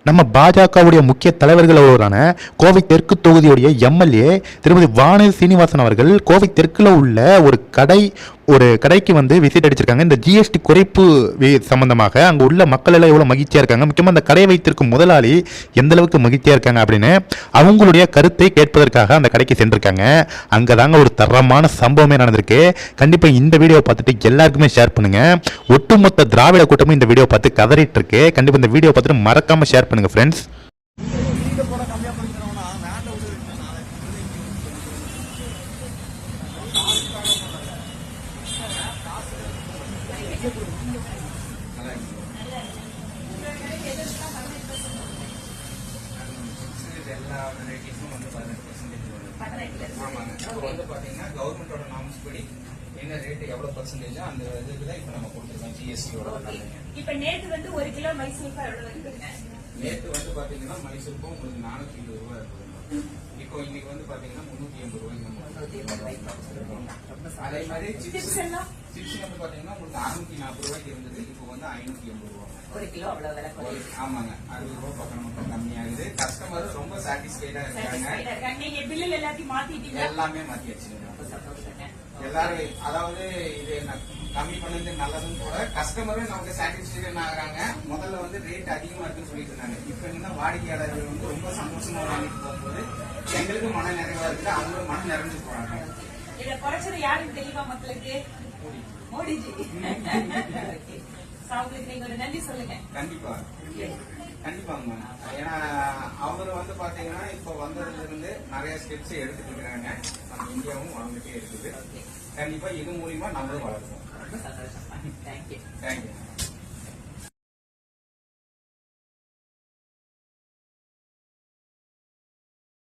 நம்ம பாஜகவுடைய முக்கிய தலைவர்கள் ஒருவரான கோவை தெற்கு தொகுதியுடைய எம்எல்ஏ திருமதி வானதி சீனிவாசன் அவர்கள் கோவை தெற்குல உள்ள ஒரு கடைக்கு வந்து விசிட் அடிச்சிருக்காங்க. இந்த ஜிஎஸ்டி குறைப்பு சம்பந்தமாக அங்கே உள்ள மக்கள் எல்லாம் எவ்வளோ மகிழ்ச்சியாக இருக்காங்க, முக்கியமாக அந்த கடை வைத்திருக்கும் முதலாளி எந்த அளவுக்கு மகிழ்ச்சியாக இருக்காங்க அப்படின்னு அவங்களுடைய கருத்தை கேட்பதற்காக அந்த கடைக்கு சென்றிருக்காங்க. அங்கே தாங்க ஒரு தரமான சம்பவமே நடந்திருக்கு. கண்டிப்பாக இந்த வீடியோ பார்த்துட்டு எல்லாருக்குமே ஷேர் பண்ணுங்க. ஒட்டுமொத்த திராவிட கூட்டமும் இந்த வீடியோ பார்த்து கதறிட்டு இருக்கு. கண்டிப்பாக இந்த வீடியோ பார்த்துட்டு மறக்காம ஷேர் பண்ணுங்க ஃப்ரெண்ட்ஸ். எல்லா வெரைட்டிஸும் வந்து 18% ஆமாங்க. இப்போ வந்து பார்த்தீங்கன்னா கவர்மெண்டோட நார்ம்ஸ் படி என்ன ரேட் எவ்வளவு பர்சன்டேஜ் அந்த இதுக்கு தான் இப்போ நம்ம கொடுத்துருக்கோம் ஜிஎஸ்டியோட. இப்போ நேற்று வந்து 1 கிலோ மைசூர் பாக்கு எவ்வளவு இருக்குங்க? நேற்று வந்து பார்த்தீங்கன்னா மைசூர் பாக்கு உங்களுக்கு 420 ரூபாய் இருக்குது. இப்போ இன்னைக்கு வந்து பார்த்தீங்கன்னா 380 ரூபாய். அதே மாதிரி சிப்ஸ் வந்து பார்த்தீங்கன்னா உங்களுக்கு 640 ரூபாய்க்கு இருந்தது, இப்போ வந்து 580 ரூபாய் 1 கிலோ. அவ்வளவு விலை ஆமாங்க. 60 ரூபாய் பக்கம் மட்டும் கம்மியாகுது. கஸ்டமர் ரொம்ப சாட்டிஸ்ஃபைடா இருக்காங்க. நீங்க பில்லுல எல்லாத்தையும் மாத்திட்டீங்க? எல்லாமே மாத்தியாச்சு எல்லாரும். அதாவது இது கம்மி பண்ணது நல்லதுன்னு கூட கஸ்டமரும் நமக்கு சாட்டிஸ்ஃபேக்ஷன் ஆகுறாங்க. முதல்ல வந்து ரேட் அதிகமா இருக்குன்னு சொல்லிட்டு இருந்தாங்க. இப்ப என்ன வாடிக்கையாளர்கள் வந்து ரொம்ப சந்தோஷமா வாங்கிட்டு போகும்போது எங்களுக்கு மன நிறைவா இருக்குது, அவங்களும் மன நிறைஞ்சு போறாங்க. இதை குறைச்சது யாருக்கு தெரியுமா மக்களுக்கு? மோடிஜி. நீங்க ஒரு நன்றி சொல்லுங்க. கண்டிப்பா கண்டிப்பாங்க. ஏன்னா அவர் வந்து பாத்தீங்கன்னா இப்ப வந்ததுல இருந்து நிறைய ஸ்டெப்ஸ் எடுத்துட்டு இருக்காங்க. நம்ம இந்தியாவும் வளர்ந்துட்டே இருக்குது. கண்டிப்பா இது மூலியமா நம்மளும் வளர்ப்போம். தேங்க்யூ. தேங்க்யூ.